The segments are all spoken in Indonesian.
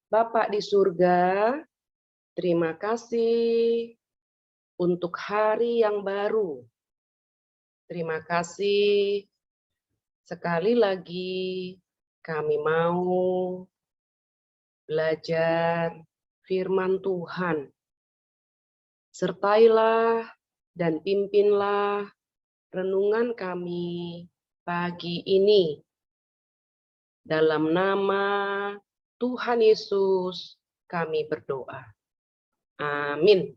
Bapa di surga, terima kasih untuk hari yang baru. Terima kasih sekali lagi kami mau belajar firman Tuhan. Sertailah dan pimpinlah renungan kami pagi ini. Dalam nama Tuhan Yesus kami berdoa. Amin.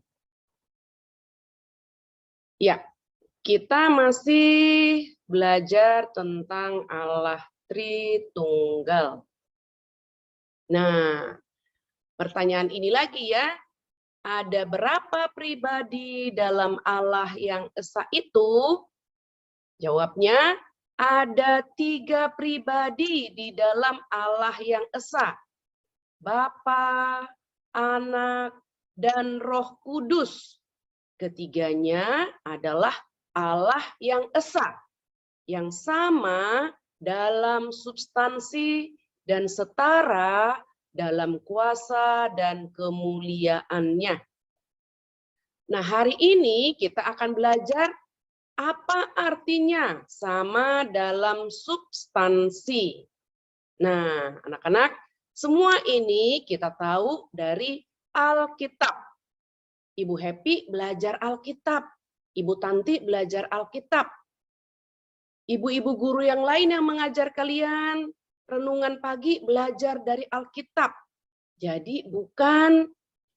Ya, kita masih belajar tentang Allah Tritunggal. Nah, pertanyaan ini lagi ya. Ada berapa pribadi dalam Allah yang esa itu? Jawabnya, ada 3 pribadi di dalam Allah yang esa. Bapa, Anak, dan Roh Kudus. Ketiganya adalah Allah yang esa, yang sama dalam substansi dan setara dalam kuasa dan kemuliaannya. Nah, hari ini kita akan belajar apa artinya sama dalam substansi. Nah, anak-anak, semua ini kita tahu dari Alkitab. Ibu Happy belajar Alkitab. Ibu Tanti belajar Alkitab. Ibu-ibu guru yang lain yang mengajar kalian renungan pagi belajar dari Alkitab. Jadi bukan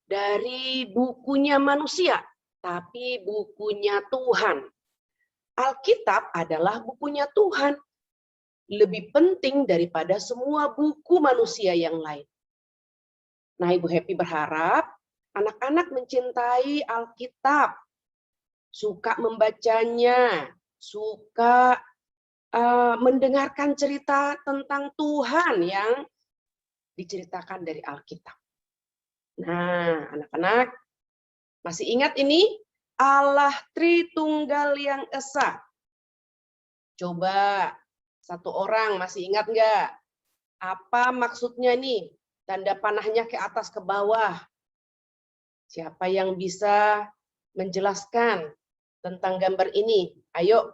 dari bukunya manusia, tapi bukunya Tuhan. Alkitab adalah bukunya Tuhan. Lebih penting daripada semua buku manusia yang lain. Nah, Ibu Happy berharap anak-anak mencintai Alkitab, suka membacanya, suka mendengarkan cerita tentang Tuhan yang diceritakan dari Alkitab. Nah, anak-anak masih ingat ini? Allah Tritunggal yang esa. Coba satu orang masih ingat nggak? Apa maksudnya nih? Tanda panahnya ke atas ke bawah. Siapa yang bisa menjelaskan tentang gambar ini? Ayo,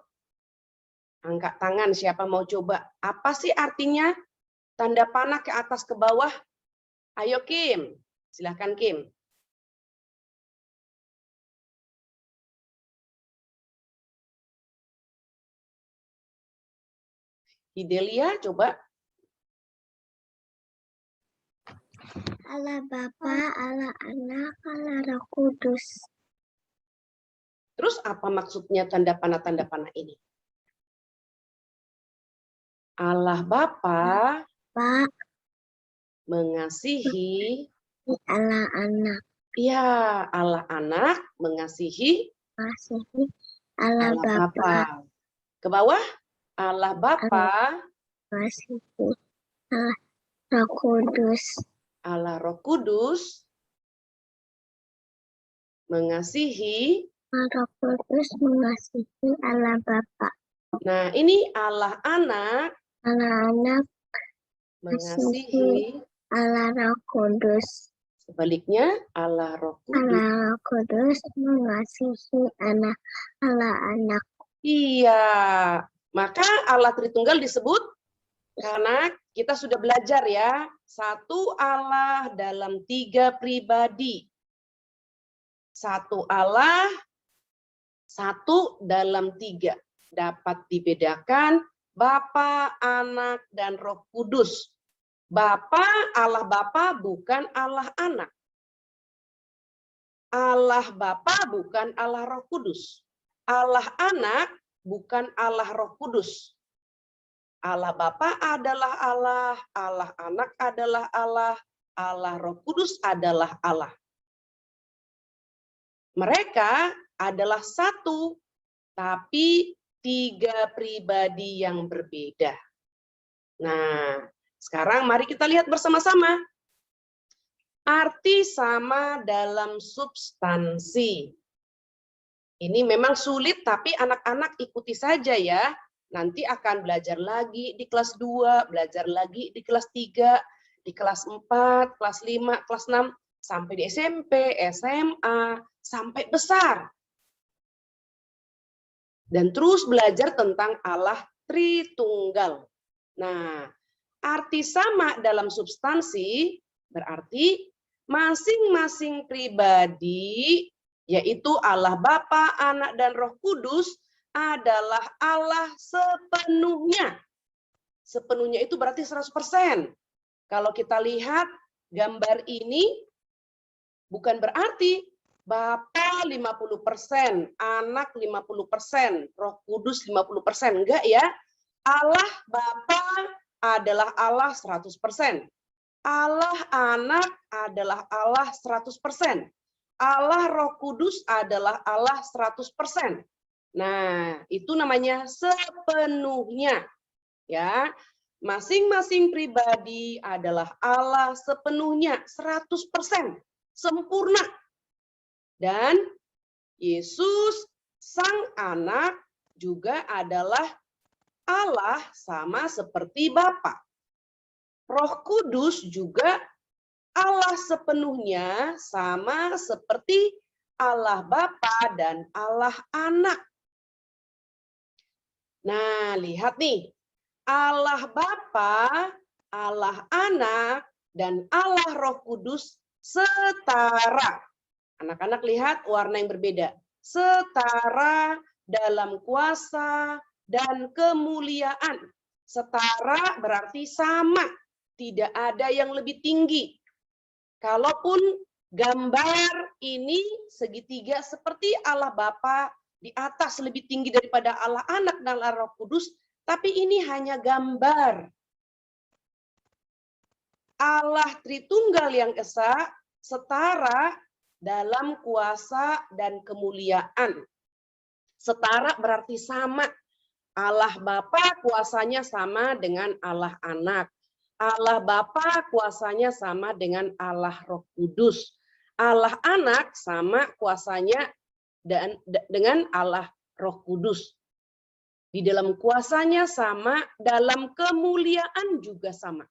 angkat tangan siapa mau coba. Apa sih artinya tanda panah ke atas ke bawah? Ayo Kim, silahkan Kim. Idelia coba. Allah Bapa, Allah Anak, Allah Roh Kudus. Terus apa maksudnya tanda panah ini? Allah Bapa Pak, mengasihi Allah Anak, ya, Allah Anak mengasihi mengasihi Allah Allah Bapa, Bapa. Ke bawah, Allah Bapa mengasihi Allah Roh Kudus. Allah Roh Kudus mengasihi Allah Roh Kudus mengasihi Allah Bapa. Nah, ini Allah Anak Allah Anak mengasihi Allah Roh Kudus. sebaliknya Allah Roh Kudus. Allah Roh Kudus mengasihi Allah Anak. Iya, maka Allah Tritunggal disebut karena kita sudah belajar ya, satu Allah dalam 3 pribadi. Satu Allah, satu dalam 3. Dapat dibedakan Bapa, Anak, dan Roh Kudus. Bapa, Allah Bapa bukan Allah Anak. Allah Bapa bukan Allah Roh Kudus. Allah Anak bukan Allah Roh Kudus. Allah Bapa adalah Allah, Allah Anak adalah Allah, Allah Roh Kudus adalah Allah. Mereka adalah satu, tapi 3 pribadi yang berbeda. Nah, sekarang mari kita lihat bersama-sama. Arti sama dalam substansi. Ini memang sulit, tapi anak-anak ikuti saja ya. Nanti akan belajar lagi di kelas 2, belajar lagi di kelas 3. di kelas 4, kelas 5, kelas 6, sampai di SMP, SMA, sampai besar. Dan terus belajar tentang Allah Tritunggal. Nah, arti sama dalam substansi berarti masing-masing pribadi, yaitu Allah Bapa, Anak, dan Roh Kudus, adalah Allah sepenuhnya. Sepenuhnya itu berarti 100%. Kalau kita lihat gambar ini, bukan berarti Bapa 50%, Anak 50%, Roh Kudus 50%. Enggak ya. Allah Bapa adalah Allah 100%. Allah Anak adalah Allah 100%. Allah Roh Kudus adalah Allah 100%. Nah, itu namanya sepenuhnya. Ya, masing-masing pribadi adalah Allah sepenuhnya, 100%, sempurna. Dan Yesus, Sang Anak, juga adalah Allah sama seperti Bapa. Roh Kudus juga Allah sepenuhnya sama seperti Allah Bapa dan Allah Anak. Nah, lihat nih. Allah Bapa, Allah Anak, dan Allah Roh Kudus setara. Anak-anak lihat warna yang berbeda. Setara dalam kuasa dan kemuliaan. Setara berarti sama. Tidak ada yang lebih tinggi. Kalaupun gambar ini segitiga seperti Allah Bapa di atas lebih tinggi daripada Allah Anak dan Allah Roh Kudus, tapi ini hanya gambar. Allah Tritunggal yang Esa setara dalam kuasa dan kemuliaan. Setara berarti sama. Allah Bapa kuasanya sama dengan Allah Anak. Allah Bapa kuasanya sama dengan Allah Roh Kudus. Allah Anak sama kuasanya dengan Allah Roh Kudus. Di dalam kuasanya sama, dalam kemuliaan juga sama.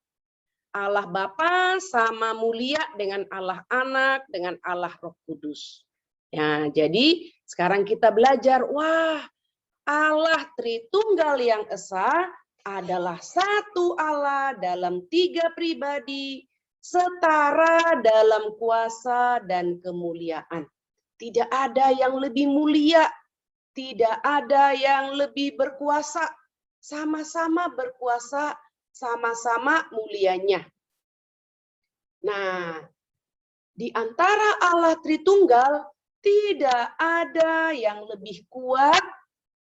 Allah Bapa sama mulia dengan Allah Anak, dengan Allah Roh Kudus. Ya, jadi sekarang kita belajar, wah, Allah Tritunggal yang Esa adalah satu Allah dalam 3 pribadi, setara dalam kuasa dan kemuliaan. Tidak ada yang lebih mulia, tidak ada yang lebih berkuasa, sama-sama berkuasa, sama-sama mulianya. Nah, di antara Allah Tritunggal tidak ada yang lebih kuat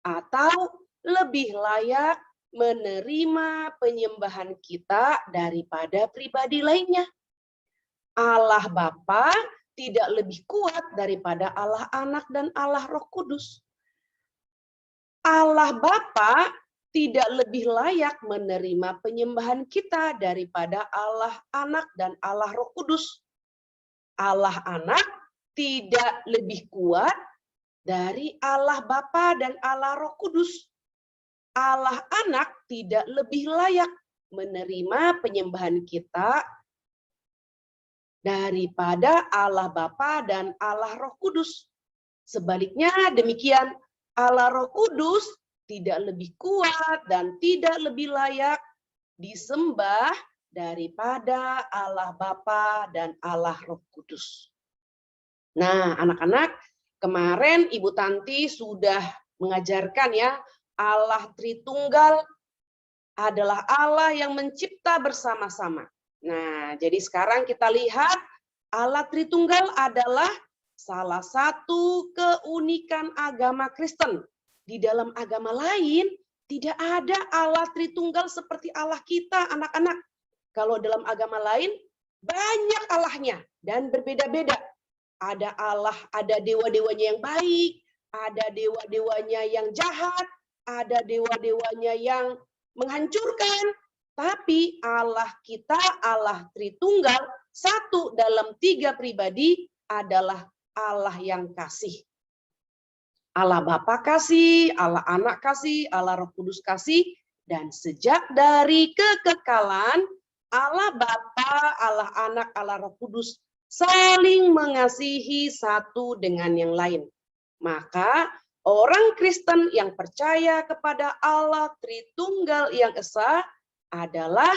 atau lebih layak menerima penyembahan kita daripada pribadi lainnya. Allah Bapa tidak lebih kuat daripada Allah Anak dan Allah Roh Kudus. Allah Bapa tidak lebih layak menerima penyembahan kita daripada Allah Anak dan Allah Roh Kudus. Allah Anak tidak lebih kuat dari Allah Bapa dan Allah Roh Kudus. Allah Anak tidak lebih layak menerima penyembahan kita daripada Allah Bapa dan Allah Roh Kudus. Sebaliknya demikian, Allah Roh Kudus tidak lebih kuat dan tidak lebih layak disembah daripada Allah Bapa dan Allah Roh Kudus. Nah, anak-anak, kemarin Ibu Tanti sudah mengajarkan ya, Allah Tritunggal adalah Allah yang mencipta bersama-sama. Nah, jadi sekarang kita lihat Allah Tritunggal adalah salah satu keunikan agama Kristen. Di dalam agama lain tidak ada Allah Tritunggal seperti Allah kita, anak-anak. Kalau dalam agama lain banyak Allahnya dan berbeda-beda. Ada Allah, ada dewa-dewanya yang baik, ada dewa-dewanya yang jahat, ada dewa-dewanya yang menghancurkan. Tapi Allah kita, Allah Tritunggal, satu dalam 3 pribadi adalah Allah yang kasih. Allah Bapa kasih, Allah Anak kasih, Allah Roh Kudus kasih, dan sejak dari kekekalan Allah Bapa, Allah Anak, Allah Roh Kudus saling mengasihi satu dengan yang lain. Maka orang Kristen yang percaya kepada Allah Tritunggal yang Esa adalah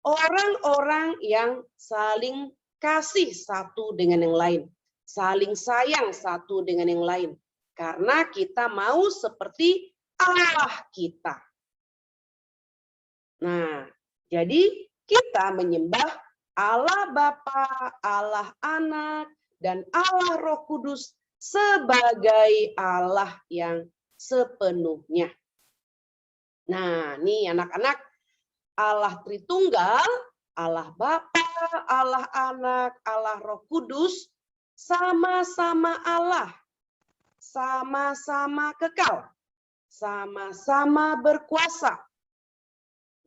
orang-orang yang saling kasih satu dengan yang lain, saling sayang satu dengan yang lain, karena kita mau seperti Allah kita. Nah, jadi kita menyembah Allah Bapa, Allah Anak, dan Allah Roh Kudus sebagai Allah yang sepenuhnya. Nah, nih anak-anak, Allah Tritunggal, Allah Bapa, Allah Anak, Allah Roh Kudus, sama-sama Allah, sama-sama kekal, sama-sama berkuasa.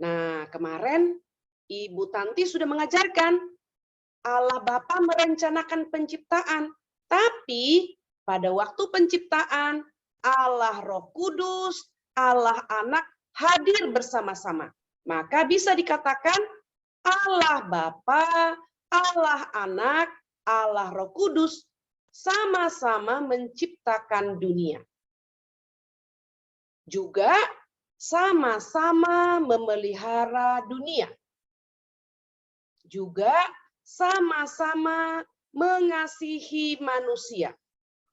Nah, kemarin Ibu Tanti sudah mengajarkan Allah Bapa merencanakan penciptaan, tapi pada waktu penciptaan Allah Roh Kudus, Allah Anak hadir bersama-sama. Maka bisa dikatakan Allah Bapa, Allah Anak, Allah Roh Kudus sama-sama menciptakan dunia. Juga sama-sama memelihara dunia. Juga sama-sama mengasihi manusia.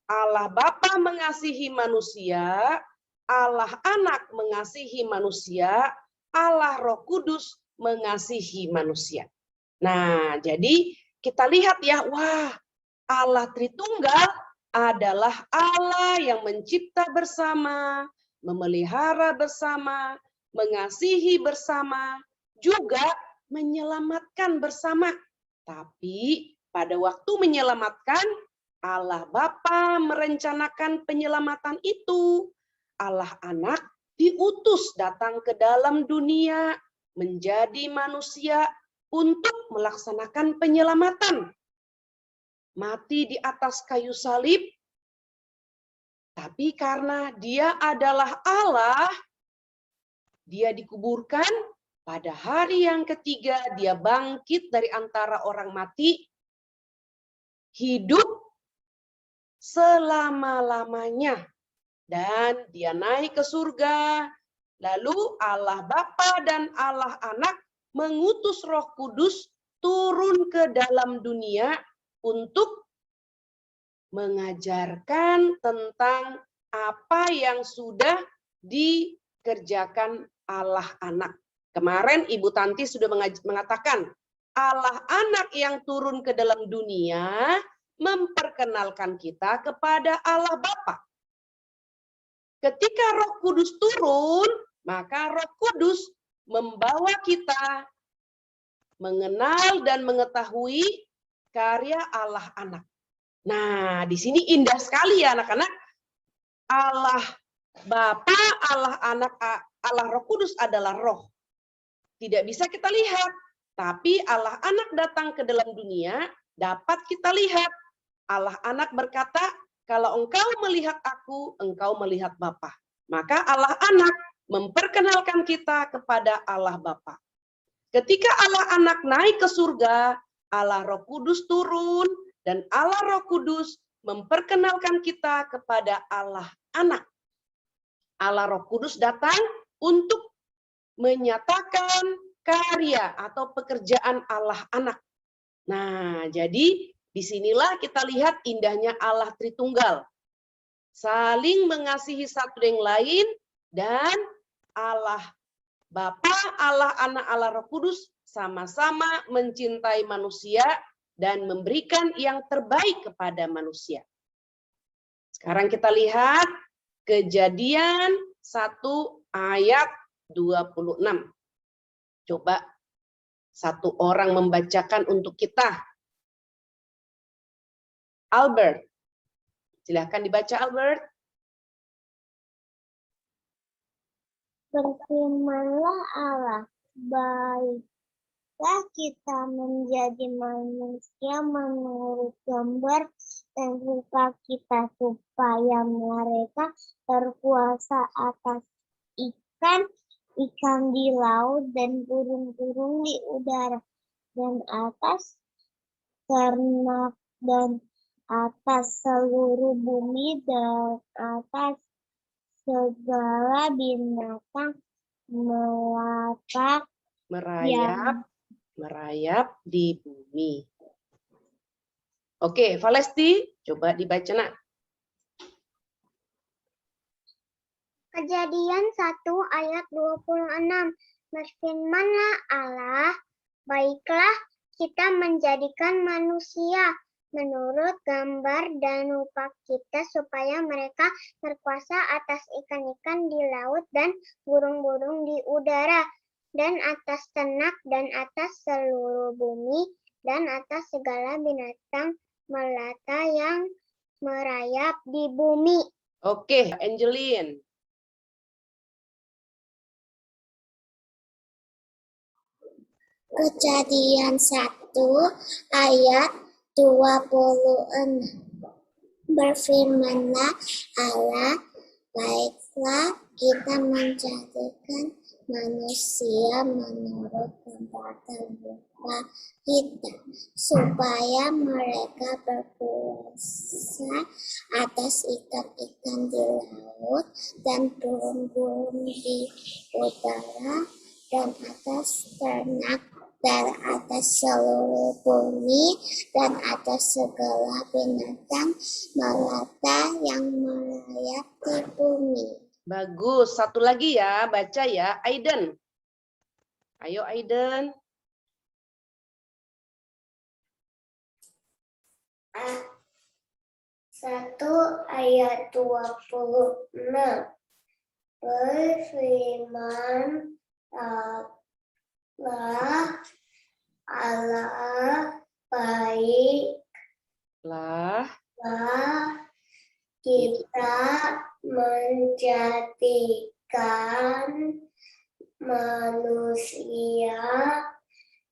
Allah Bapa mengasihi manusia, Allah Anak mengasihi manusia, Allah Roh Kudus mengasihi manusia. Nah, jadi kita lihat ya, wah, Allah Tritunggal adalah Allah yang mencipta bersama, memelihara bersama, mengasihi bersama, juga menyelamatkan bersama. Tapi pada waktu menyelamatkan, Allah Bapa merencanakan penyelamatan itu. Allah Anak diutus datang ke dalam dunia, menjadi manusia untuk melaksanakan penyelamatan. Mati di atas kayu salib, tapi karena dia adalah Allah, dia dikuburkan, pada hari yang ketiga dia bangkit dari antara orang mati, hidup selama-lamanya, dan dia naik ke surga. Lalu Allah Bapa dan Allah Anak mengutus Roh Kudus turun ke dalam dunia untuk mengajarkan tentang apa yang sudah dikerjakan Allah Anak. Kemarin Ibu Tanti sudah mengatakan, Allah Anak yang turun ke dalam dunia memperkenalkan kita kepada Allah Bapa. Ketika Roh Kudus turun, maka Roh Kudus membawa kita mengenal dan mengetahui karya Allah Anak. Nah, di sini indah sekali ya anak-anak. Allah Bapa, Allah Anak, Allah Roh Kudus adalah roh. Tidak bisa kita lihat, tapi Allah Anak datang ke dalam dunia, dapat kita lihat. Allah Anak berkata, kalau engkau melihat aku, engkau melihat Bapa. Maka Allah Anak memperkenalkan kita kepada Allah Bapa. Ketika Allah Anak naik ke surga, Allah Roh Kudus turun, dan Allah Roh Kudus memperkenalkan kita kepada Allah Anak. Allah Roh Kudus datang untuk menyatakan karya atau pekerjaan Allah Anak. Nah, jadi disinilah kita lihat indahnya Allah Tritunggal. Saling mengasihi satu dengan lain, dan Allah Bapa, Allah Anak, Allah Roh Kudus sama-sama mencintai manusia dan memberikan yang terbaik kepada manusia. Sekarang kita lihat Kejadian 1 ayat 26. Coba satu orang membacakan untuk kita. Albert, silakan dibaca Albert. Berfirmanlah Allah, baiklah kita menjadi manusia menurut gambar dan rupa kita, supaya mereka berkuasa atas ikan di laut dan burung-burung di udara, dan atas ternak dan atas seluruh bumi dan atas segala binatang melata merayap di bumi. Oke, Valesti, coba dibaca nak. Kejadian 1 ayat 26. Berfirmanlah Allah, baiklah kita menjadikan manusia menurut gambar dan rupa kita supaya mereka berkuasa atas ikan-ikan di laut dan burung-burung di udara dan atas ternak dan atas seluruh bumi dan atas segala binatang melata yang merayap di bumi. Oke, Angeline. Kejadian 1 ayat 26. Berfirmanlah Allah, baiklah kita menjadikan manusia menurut gambar dan rupa kita, supaya mereka berkuasa atas ikan-ikan di laut dan burung-burung di udara dan atas ternak dan atas seluruh bumi dan atas segala binatang melata yang merayap di bumi. Bagus. Satu lagi ya, baca ya. Aiden. Ayo Aiden. Satu ayat 26. Berfirman Allah, baiklah kita menjadikan manusia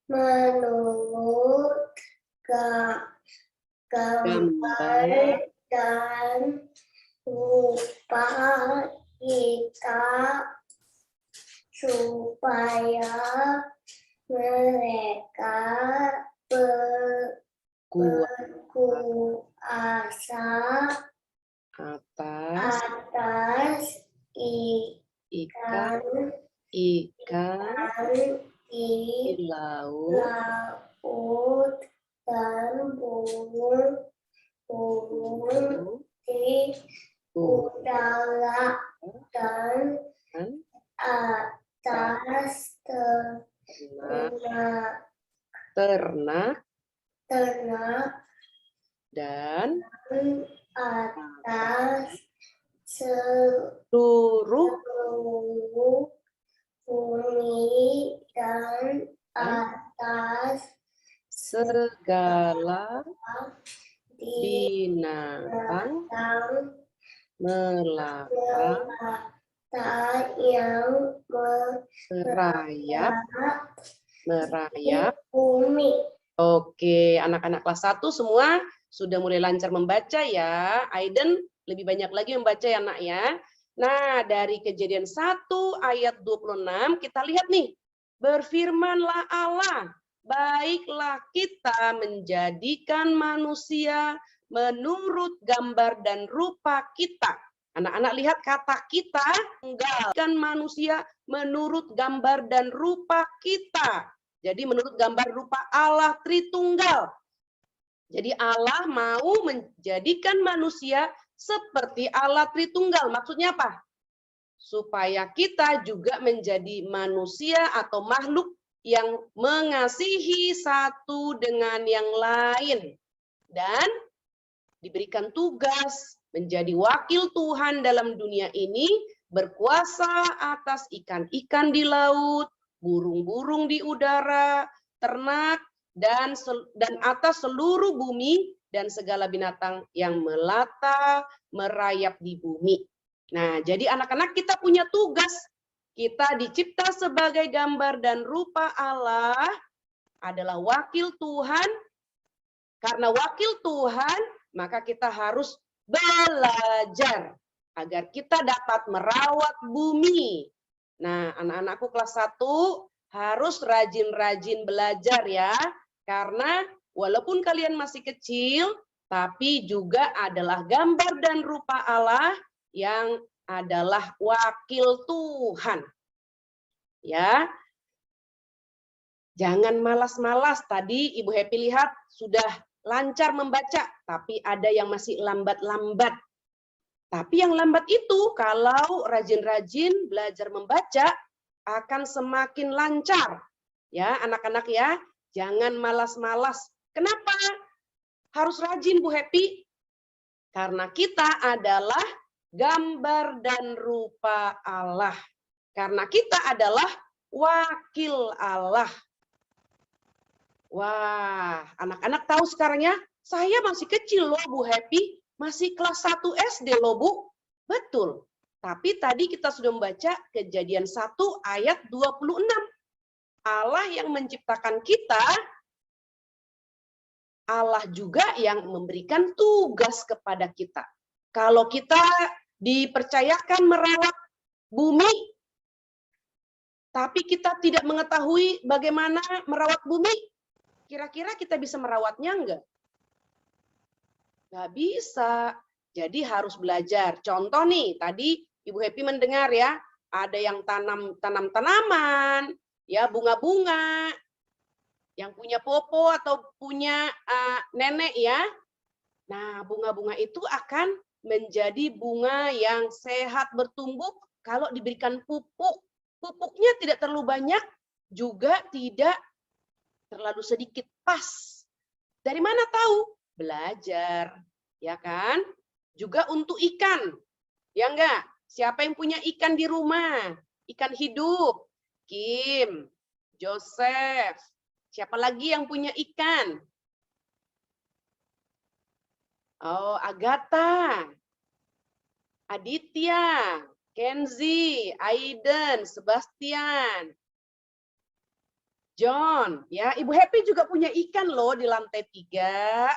menurut gambar dan rupa kita, supaya mereka berkuasa atas ikan di laut dan burung di udara dan atas ternak dan atas seluruh bumi dan atas segala binatang melata yang merayap bumi. Oke, anak-anak kelas 1 semua sudah mulai lancar membaca ya. Aiden lebih banyak lagi membaca ya nak ya. Nah, dari Kejadian 1 ayat 26 kita lihat nih. Berfirmanlah Allah, baiklah kita menjadikan manusia menurut gambar dan rupa kita. Anak-anak lihat kata kita, menggambarkan manusia menurut gambar dan rupa kita. Jadi menurut gambar rupa Allah Tritunggal. Jadi Allah mau menjadikan manusia seperti Allah Tritunggal. Maksudnya apa? Supaya kita juga menjadi manusia atau makhluk yang mengasihi satu dengan yang lain. Dan diberikan tugas menjadi wakil Tuhan dalam dunia ini, berkuasa atas ikan-ikan di laut, burung-burung di udara, ternak, dan atas seluruh bumi dan segala binatang yang melata, merayap di bumi. Nah, jadi anak-anak kita punya tugas. Kita dicipta sebagai gambar dan rupa Allah, adalah wakil Tuhan. Karena wakil Tuhan, maka kita harus belajar agar kita dapat merawat bumi. Nah, anak-anakku kelas 1, harus rajin-rajin belajar ya. Karena walaupun kalian masih kecil, tapi juga adalah gambar dan rupa Allah yang adalah wakil Tuhan. Ya. Jangan malas-malas. Tadi Ibu Happy lihat sudah lancar membaca, tapi ada yang masih lambat-lambat. Tapi yang lambat itu kalau rajin-rajin belajar membaca akan semakin lancar. Ya, anak-anak ya, jangan malas-malas. Kenapa harus rajin Bu Happy? Karena kita adalah gambar dan rupa Allah. Karena kita adalah wakil Allah. Wah, anak-anak tahu sekarang ya, saya masih kecil loh Bu Happy. Masih kelas 1 SD loh Bu. Betul. Tapi tadi kita sudah membaca Kejadian 1 ayat 26. Allah yang menciptakan kita, Allah juga yang memberikan tugas kepada kita. Kalau kita dipercayakan merawat bumi, tapi kita tidak mengetahui bagaimana merawat bumi, kira-kira kita bisa merawatnya enggak? Nggak bisa. Jadi harus belajar. Contoh nih, tadi Ibu Happy mendengar ya, ada yang tanam tanaman, ya bunga-bunga, yang punya popo atau punya nenek ya. Nah, bunga-bunga itu akan menjadi bunga yang sehat bertumbuh kalau diberikan pupuk. Pupuknya tidak terlalu banyak, juga tidak terlalu sedikit, pas. Dari mana tahu? Belajar, ya kan? Juga untuk ikan, ya enggak? Siapa yang punya ikan di rumah? Ikan hidup. Kim, Joseph. Siapa lagi yang punya ikan? Oh, Agatha, Aditya, Kenzi, Aiden, Sebastian, John. Ya, Ibu Happy juga punya ikan loh di lantai 3.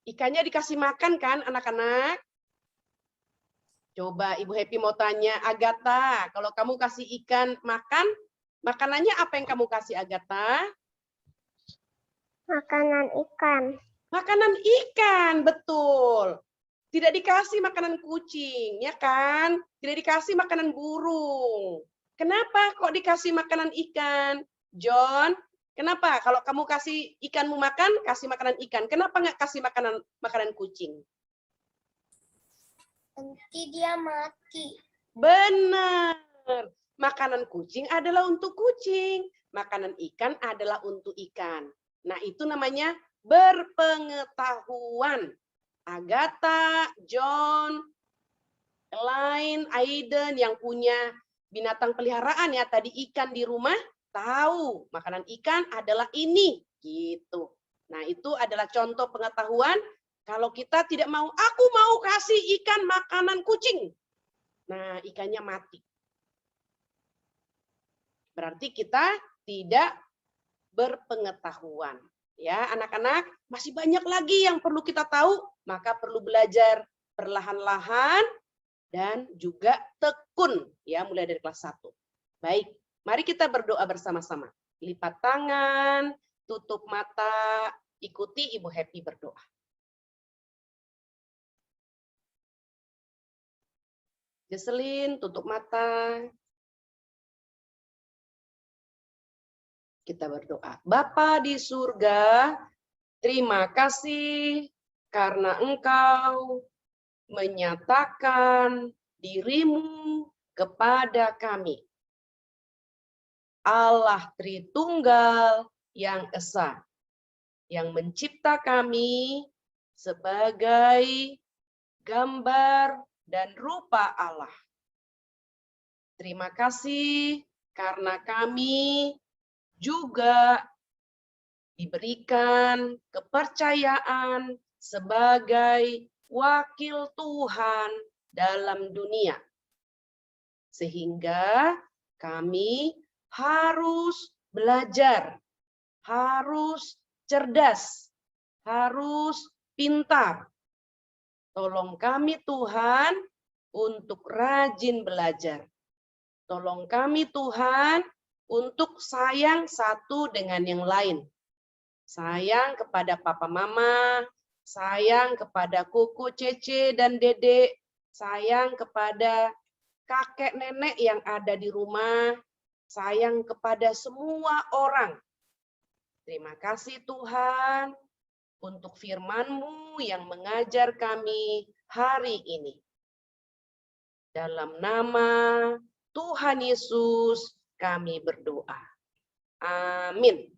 Ikannya dikasih makan kan anak-anak? Coba Ibu Happy mau tanya Agatha, kalau kamu kasih ikan makan, makanannya apa yang kamu kasih Agatha? Makanan ikan. Makanan ikan, betul. Tidak dikasih makanan kucing, ya kan? Tidak dikasih makanan burung. Kenapa kok dikasih makanan ikan? John, kenapa? Kalau kamu kasih ikanmu makan, kasih makanan ikan. Kenapa nggak kasih makanan kucing? Nanti dia mati. Benar. Makanan kucing adalah untuk kucing. Makanan ikan adalah untuk ikan. Nah, itu namanya berpengetahuan. Agatha, John, Elaine, Aiden yang punya binatang peliharaan ya, tadi ikan di rumah, tahu makanan ikan adalah ini. Gitu. Nah, itu adalah contoh pengetahuan. Kalau kita tidak mau, aku mau kasih ikan makanan kucing. Nah, ikannya mati. Berarti kita tidak berpengetahuan. Ya, anak-anak, masih banyak lagi yang perlu kita tahu, maka perlu belajar perlahan-lahan dan juga tekun ya, mulai dari kelas 1. Baik, mari kita berdoa bersama-sama. Lipat tangan, tutup mata, ikuti Ibu Happy berdoa. Jesselyn, tutup mata. Kita berdoa. Bapa di surga, terima kasih karena Engkau menyatakan dirimu kepada kami. Allah Tritunggal yang Esa, yang mencipta kami sebagai gambar dan rupa Allah. Terima kasih karena kami juga diberikan kepercayaan sebagai wakil Tuhan dalam dunia. Sehingga kami harus belajar, harus cerdas, harus pintar. Tolong kami Tuhan untuk rajin belajar. Tolong kami Tuhan untuk sayang satu dengan yang lain. Sayang kepada papa mama, sayang kepada kuku, cece, dan dedek, sayang kepada kakek nenek yang ada di rumah, sayang kepada semua orang. Terima kasih Tuhan untuk firman-Mu yang mengajar kami hari ini. Dalam nama Tuhan Yesus kami berdoa. Amin.